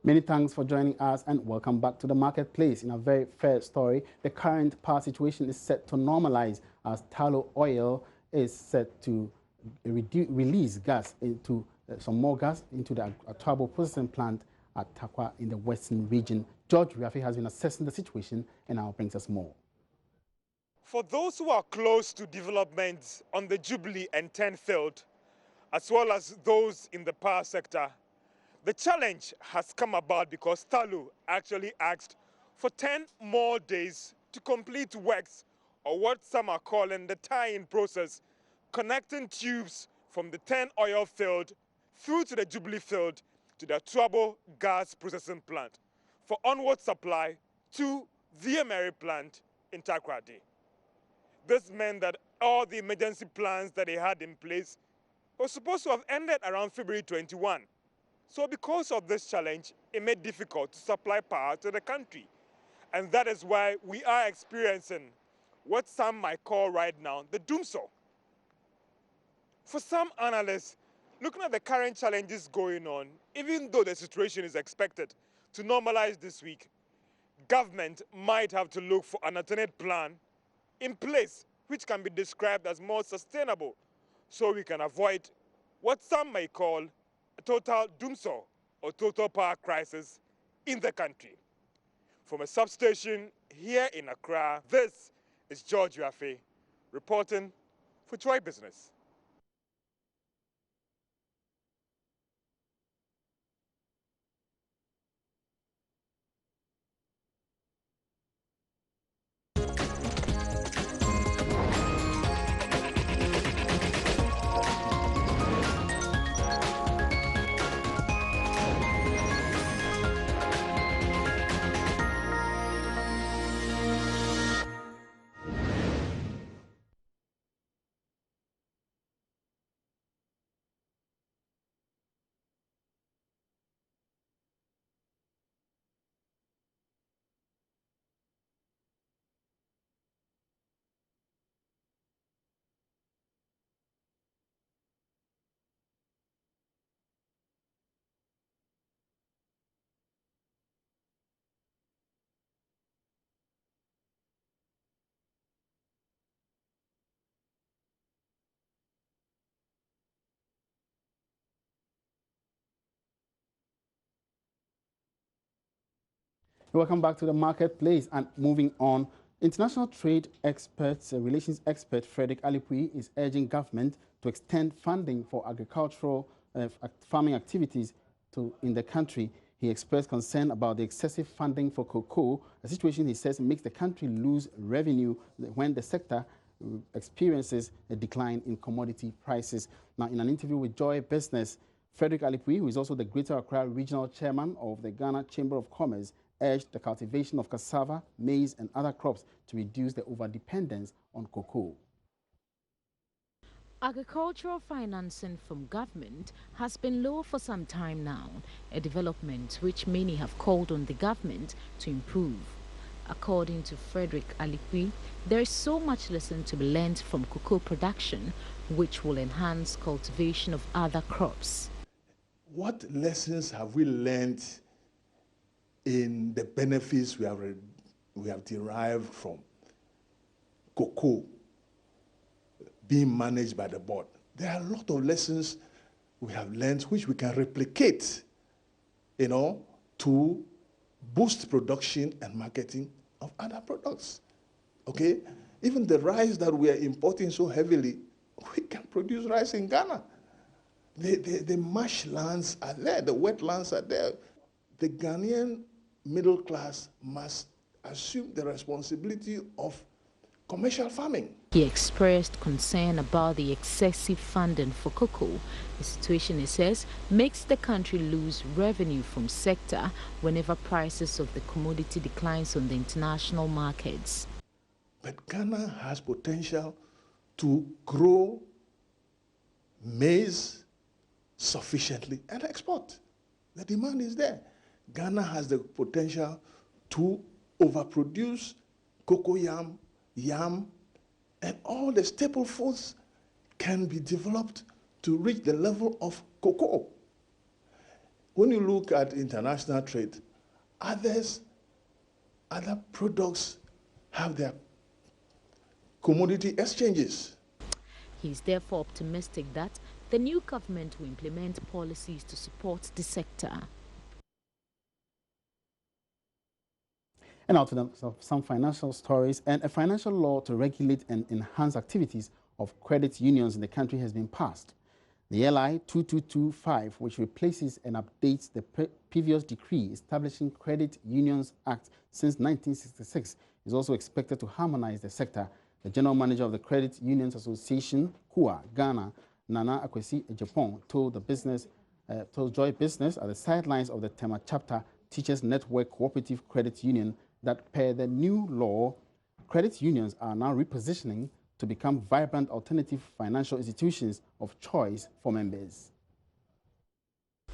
Many thanks for joining us and welcome back to the marketplace. In a very fair story, the current power situation is set to normalize as tallow oil is set to release gas into some more gas into the Atuabo processing plant at Tarkwa in the western region. George Riafe has been assessing the situation and now brings us more. For those who are close to developments on the Jubilee and 10 field, as well as those in the power sector, the challenge has come about because Talu actually asked for 10 more days to complete works, or what some are calling the tie-in process, connecting tubes from the 10 oil field through to the Jubilee field to the Atuabo gas processing plant for onward supply to the Emery plant in Takoradi. This meant that all the emergency plans that they had in place were supposed to have ended around February 21. So because of this challenge, it made it difficult to supply power to the country. And that is why we are experiencing what some might call right now the doomsday. For some analysts, looking at the current challenges going on, even though the situation is expected to normalize this week, government might have to look for an alternate plan in place which can be described as more sustainable, so we can avoid what some may call a total doomsday or total power crisis in the country. From a substation here in Accra, this is George Riafe reporting for Joy Business. Welcome back to the marketplace and moving on. International trade experts, relations expert Frederick Alipui is urging government to extend funding for agricultural farming activities in the country. He expressed concern about the excessive funding for cocoa, a situation he says makes the country lose revenue when the sector experiences a decline in commodity prices. Now, in an interview with Joy Business, Frederick Alipui, who is also the Greater Accra Regional Chairman of the Ghana Chamber of Commerce, urged the cultivation of cassava, maize and other crops to reduce the overdependence on cocoa. Agricultural financing from government has been low for some time now, a development which many have called on the government to improve. According to Frederick Alipui, there is so much lesson to be learned from cocoa production, which will enhance cultivation of other crops. What lessons have we learned in the benefits we have derived from cocoa being managed by the board? There are a lot of lessons we have learned which we can replicate, to boost production and marketing of other products. Okay? Even the rice that we are importing so heavily, we can produce rice in Ghana. The marshlands are there, the wetlands are there. The Ghanaian middle class must assume the responsibility of commercial farming. He expressed concern about the excessive funding for cocoa, a situation he says makes the country lose revenue from sector whenever prices of the commodity declines on the international markets. But Ghana has potential to grow maize sufficiently and export. The demand is there. Ghana has the potential to overproduce cocoa yam, and all the staple foods can be developed to reach the level of cocoa. when you look at international trade, other products have their commodity exchanges. He is therefore optimistic that the new government will implement policies to support the sector. And now to some financial stories. And a financial law to regulate and enhance activities of credit unions in the country has been passed. The LI 2225, which replaces and updates the previous decree establishing Credit Unions Act since 1966, is also expected to harmonize the sector. The General Manager of the Credit Unions Association, KUA, Ghana, Nana Akwesi Ejapon, told Joy Business at the sidelines of the Tema Chapter Teachers Network Cooperative Credit Union that per the new law, credit unions are now repositioning to become vibrant alternative financial institutions of choice for members.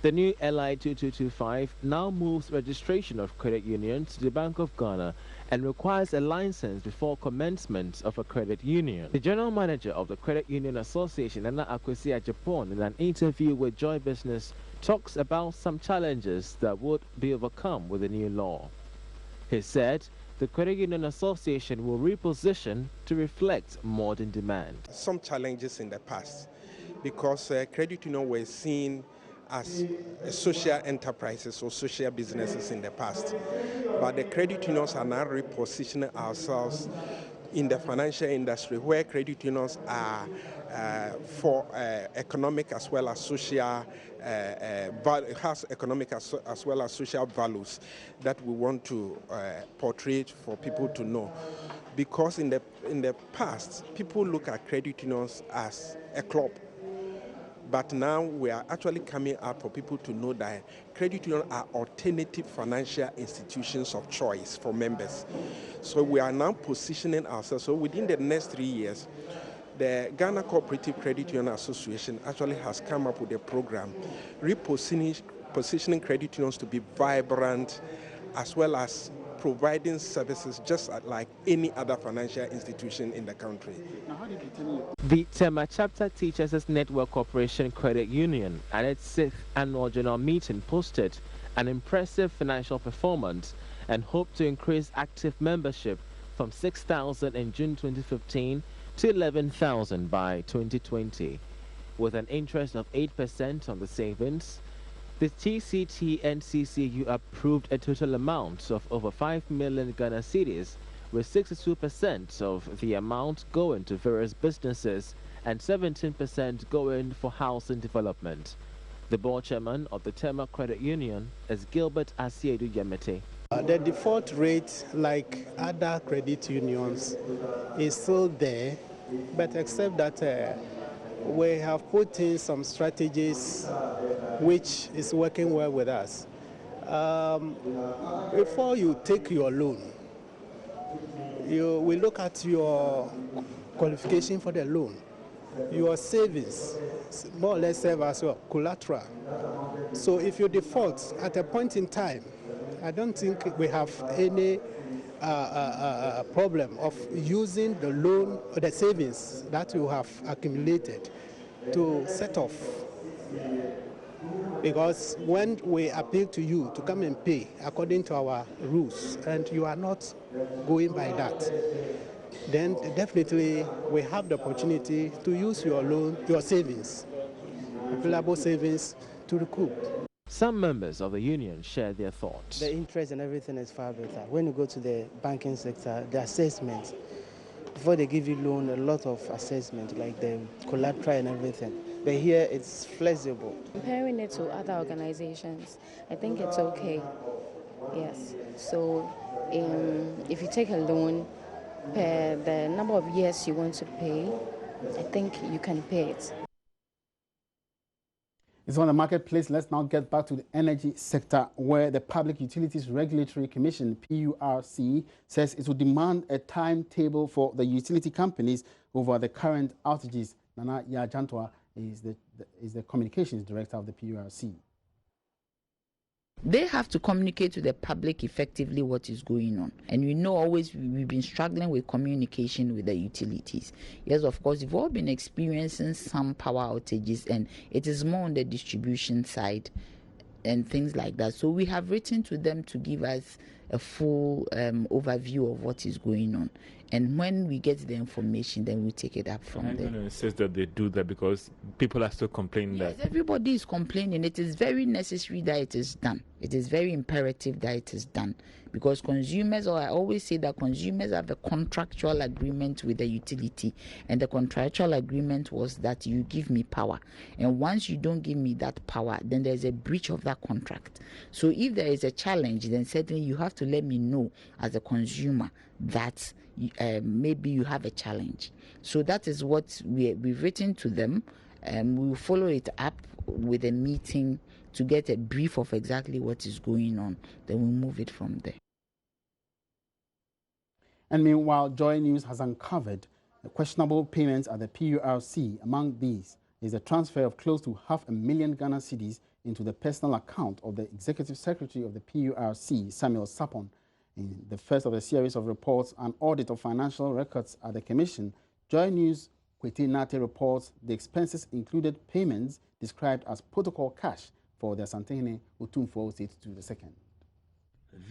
The new LI 2225 now moves registration of credit unions to the Bank of Ghana and requires a license before commencement of a credit union. The General Manager of the Credit Union Association, Nana Akwesi Ejapon, in an interview with Joy Business, talks about some challenges that would be overcome with the new law. He said the Credit Union Association will reposition to reflect modern demand. Some challenges in the past because credit unions were seen as social enterprises or social businesses in the past. But the credit unions are now repositioning ourselves in the financial industry where credit unions are for economic as well as social, has economic as well as social values that we want to portray for people to know. Because in the past, people look at credit unions as a club. But now we are actually coming out for people to know that credit unions are alternative financial institutions of choice for members. So we are now positioning ourselves. So within the next 3 years, the Ghana Cooperative Credit Union Association actually has come up with a program repositioning credit unions to be vibrant as well as providing services just like any other financial institution in the country. The Tema Chapter Teachers Network Corporation Credit Union at its 6th annual general meeting posted an impressive financial performance and hoped to increase active membership from 6,000 in June 2015 to 11,000 by 2020. With an interest of 8% on the savings, the TCT-NCCU approved a total amount of over 5 million Ghana cedis, with 62% of the amount going to various businesses and 17% going for housing development. The board chairman of the Tema Credit Union is Gilbert Asiedu Yemete. The default rate, like other credit unions, is still there, but except that we have put in some strategies which is working well with us. Before you take your loan, we look at your qualification for the loan. Your savings more or less serve as well collateral. So if you default at a point in time, I don't think we have any problem of using the loan or the savings that you have accumulated to set off. Because when we appeal to you to come and pay according to our rules and you are not going by that, then definitely we have the opportunity to use your loan, your savings, available savings to recoup. Some members of the union share their thoughts. The interest and everything is far better. When you go to the banking sector, the assessment, before they give you loan, a lot of assessment, like the collateral and everything. But here it's flexible. Comparing it to other organizations, I think it's okay. Yes. So if you take a loan per the number of years you want to pay, I think you can pay it. It's on the marketplace. Let's now get back to the energy sector, where the Public Utilities Regulatory Commission, PURC, says it will demand a timetable for the utility companies over the current outages. Nana Yajantwa is the communications director of the PURC. They have to communicate to the public effectively what is going on. And we know always we've been struggling with communication with the utilities. Yes, of course, we've all been experiencing some power outages, and it is more on the distribution side and things like that. So we have written to them to give us a full overview of what is going on. And when we get the information, then we take it up from there. I'm going to insist that they do that because people are still complaining yes, that. Everybody is complaining. It is very necessary that it is done. It is very imperative that it is done because consumers, or I always say that consumers have a contractual agreement with the utility, and the contractual agreement was that you give me power. And once you don't give me that power, then there's a breach of that contract. So if there is a challenge, then certainly you have to let me know as a consumer that maybe you have a challenge. So that is what we've written to them. We will follow it up with a meeting to get a brief of exactly what is going on. Then we'll move it from there. And meanwhile, Joy News has uncovered questionable payments at the PURC. Among these is a transfer of close to 500,000 Ghana cedis into the personal account of the Executive Secretary of the PURC, Samuel Sapon. In the first of a series of reports, an audit of financial records at the Commission, Joy News Kwete Nate reports the expenses included payments described as protocol cash for the Asantehene Otumfuo Osei Tutu II.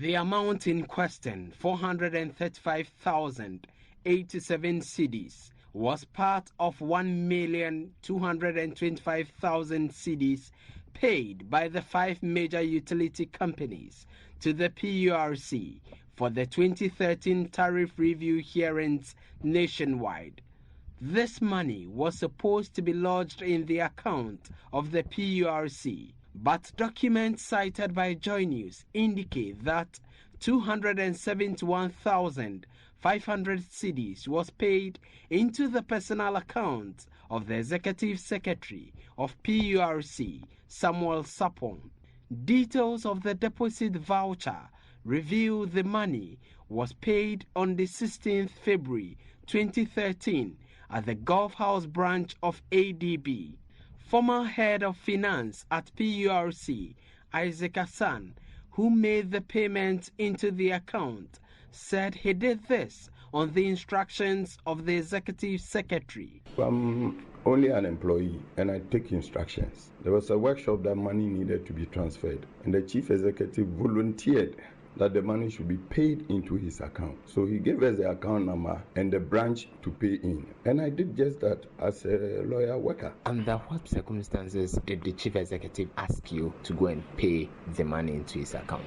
The amount in question, 435,087 cedis, was part of 1,225,000 cedis paid by the 5 major utility companies to the PURC for the 2013 tariff review hearings nationwide. This money was supposed to be lodged in the account of the PURC, but documents cited by Joy News indicate that 271,500 cedis was paid into the personal account of the Executive Secretary of PURC, Samuel Sapon. Details of the deposit voucher reveal the money was paid on the 16th February 2013 at the Gulf House branch of ADB. Former head of finance at PURC, Isaac Hassan, who made the payment into the account, said he did this on the instructions of the Executive Secretary. I'm only an employee and I take instructions. There was a workshop that money needed to be transferred, and the Chief Executive volunteered that the money should be paid into his account. So he gave us the account number and the branch to pay in. And I did just that as a lawyer worker. Under what circumstances did the Chief Executive ask you to go and pay the money into his account?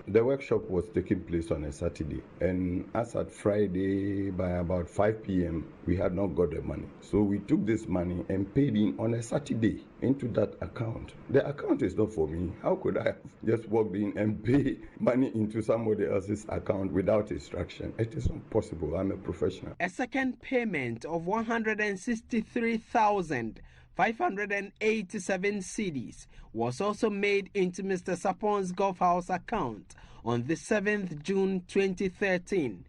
The workshop was taking place on a Saturday, and as at Friday by about 5 p.m. we had not got the money. So we took this money and paid in on a Saturday into that account. The account is not for me. How could I have just walked in and pay money into somebody else's account without instruction? It is not possible. I'm a professional. A second payment of 163,587 cedis was also made into Mr. Sapon's Gulf House account on the 7th June 2013.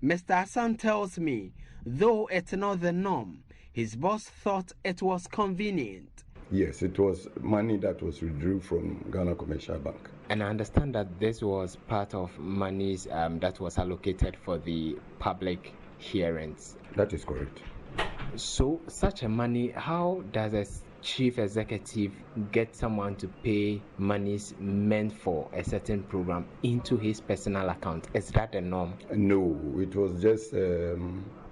Mr. Hassan tells me, though it's not the norm, his boss thought it was convenient. Yes, it was money that was withdrew from Ghana Commercial Bank. And I understand that this was part of monies that was allocated for the public hearings. That is correct. So such a money, how does a Chief Executive get someone to pay monies meant for a certain program into his personal account? Is that the norm? No, it was just,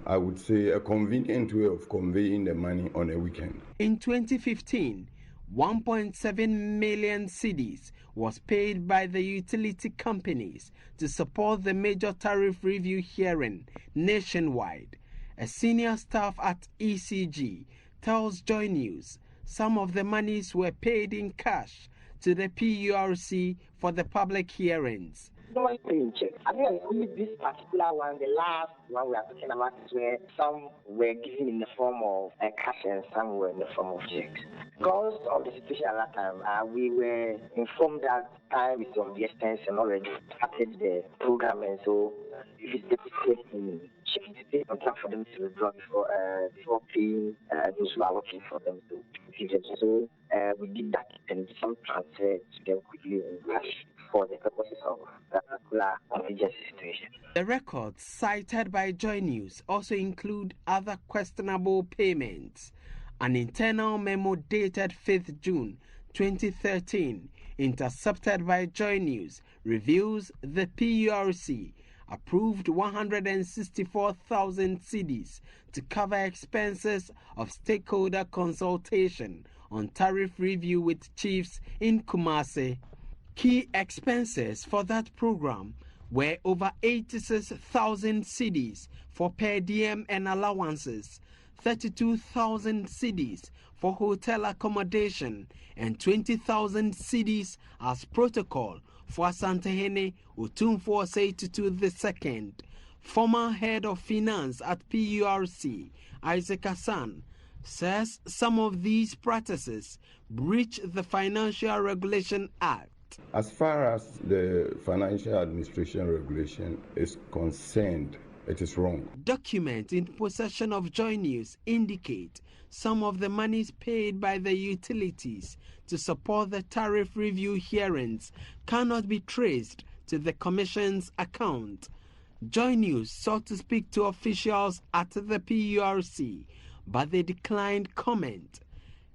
I would say, a convenient way of conveying the money on a weekend. In 2015, 1.7 million cedis was paid by the utility companies to support the major tariff review hearing nationwide. A senior staff at ECG tells Joy News some of the monies were paid in cash to the PURC for the public hearings. I think only this particular one, the last one we are talking about, is where some were given in the form of cash and some were in the form of checks. Because of the situation at that time, we were informed that time is of the essence and already started the program, and so if it's deposited in checking to pay on time for them to withdraw before paying those who are working for them to give them. So we did that and some transfer to them quickly in cash for the purposes of that particular contingency situation. The records cited by Joy News also include other questionable payments. An internal memo dated 5th June 2013, intercepted by Joy News, reveals the PURC approved 164,000 cedis to cover expenses of stakeholder consultation on tariff review with chiefs in Kumasi. Key expenses for that program were over 86,000 cedis for per diem and allowances, 32,000 cedis for hotel accommodation, and 20,000 cedis as protocol for Asantehene Otumfuo Osei-Tutu II. Former head of finance at PURC, Isaac Hassan, says some of these practices breach the Financial Regulation Act. As far as the Financial Administration Regulation is concerned, it is wrong. Documents in possession of Joy News indicate some of the monies paid by the utilities to support the tariff review hearings cannot be traced to the Commission's account. Joy News sought to speak to officials at the PURC, but they declined comment.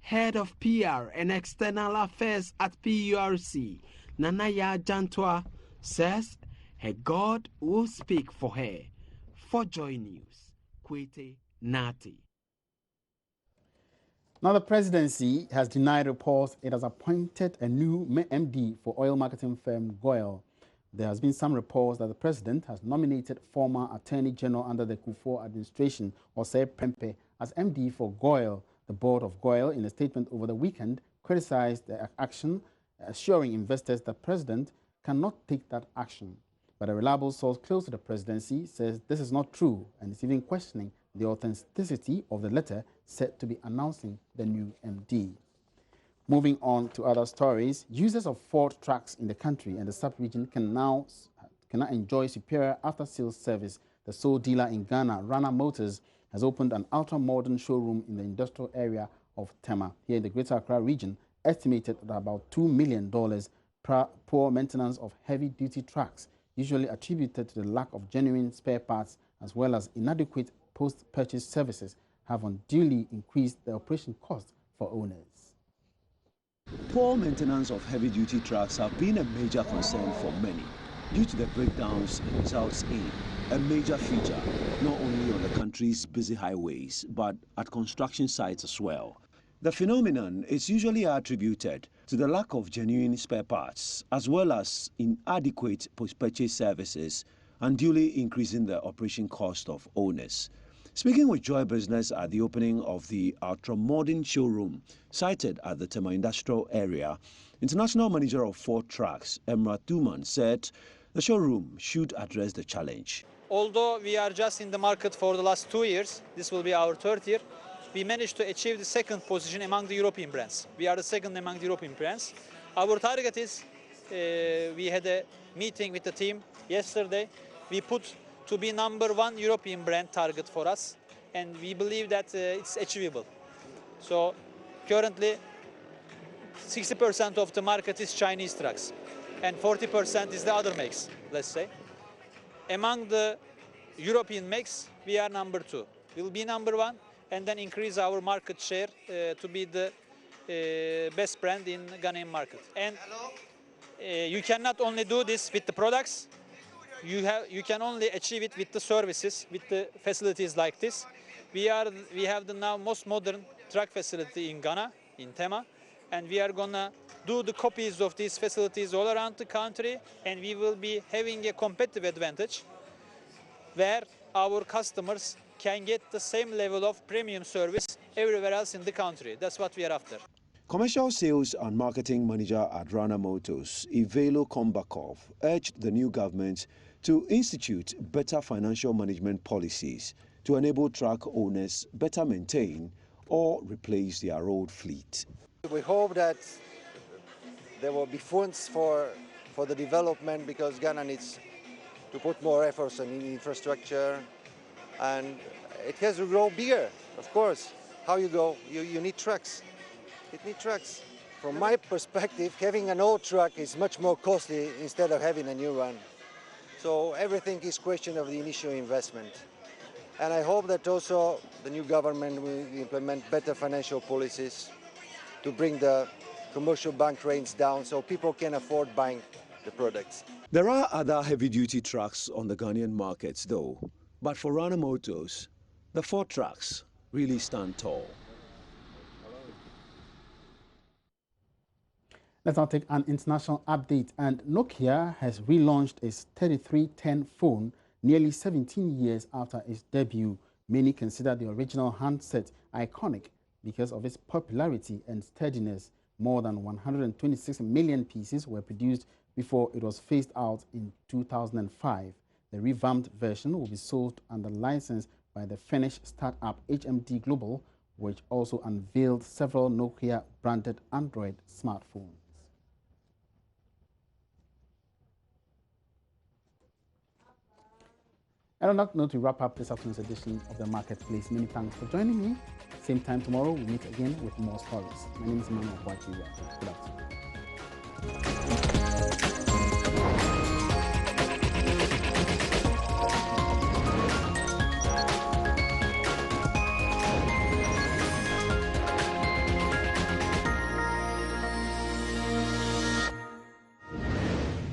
Head of PR and External Affairs at PURC, Nanaya Jantwa, says her God will speak for her. For Joy News, Kwete Nati. Now, the presidency has denied reports it has appointed a new MD for oil marketing firm GOIL. There has been some reports that the president has nominated former Attorney General under the Kufuor administration, Osei Prempeh, as MD for GOIL. The board of GOIL, in a statement over the weekend, criticized the action, assuring investors the president cannot take that action. But a reliable source close to the presidency says this is not true and is even questioning the authenticity of the letter said to be announcing the new MD. Moving on to other stories, users of Ford trucks in the country and the sub-region can now enjoy superior after-sales service. The sole dealer in Ghana, Rana Motors, has opened an ultra-modern showroom in the industrial area of Tema, here in the Greater Accra region, estimated at about $2 million. Poor maintenance of heavy-duty trucks, usually attributed to the lack of genuine spare parts as well as inadequate post-purchase services, have unduly increased the operation cost for owners. Poor maintenance of heavy-duty trucks have been a major concern for many due to the breakdowns it results in, a major feature not only on the country's busy highways but at construction sites as well. The phenomenon is usually attributed to the lack of genuine spare parts as well as inadequate post-purchase services, unduly increasing the operation cost of owners. Speaking with Joy Business at the opening of the ultra-modern showroom sited at the Tema Industrial Area, International Manager of Ford Trucks, Emra Tuman, said the showroom should address the challenge. Although we are just in the market for the last 2 years, this will be our third year, we managed to achieve the second position among the European brands. We are the second among the European brands. Our target is, we had a meeting with the team yesterday, we put to be #1 European brand target for us, and we believe that it's achievable. So currently 60% of the market is Chinese trucks and 40% is the other makes, let's say. Among the European makes, we are #2. We'll be #1 and then increase our market share to be the best brand in Ghanaian market. And you cannot only do this with the products, you can only achieve it with the services, with the facilities like this. We have the now most modern truck facility in Ghana, in Tema, and we are gonna do the copies of these facilities all around the country, and we will be having a competitive advantage where our customers can get the same level of premium service everywhere else in the country. That's what we are after. Commercial Sales and Marketing Manager at Rana Motors, Ivelo Kombakov, urged the new government to institute better financial management policies to enable truck owners better maintain or replace their old fleet. We hope that there will be funds for the development, because Ghana needs to put more efforts on infrastructure, and it has to grow bigger, of course. How you go? You need trucks. It needs trucks. From my perspective, having an old truck is much more costly instead of having a new one. So everything is a question of the initial investment. And I hope that also the new government will implement better financial policies to bring the commercial bank rates down so people can afford buying the products. There are other heavy-duty trucks on the Ghanaian markets though, but for Rana Motors, the 4 trucks really stand tall. Let's now take an international update, and Nokia has relaunched its 3310 phone nearly 17 years after its debut. Many consider the original handset iconic because of its popularity and sturdiness. More than 126 million pieces were produced before it was phased out in 2005. The revamped version will be sold under license by the Finnish startup HMD Global, which also unveiled several Nokia-branded Android smartphones. And on that note, we wrap up this afternoon's edition of The Marketplace. Many thanks for joining me. Same time tomorrow, we'll meet again with more stories. My name is Emmanuel Boachiwa. Good afternoon.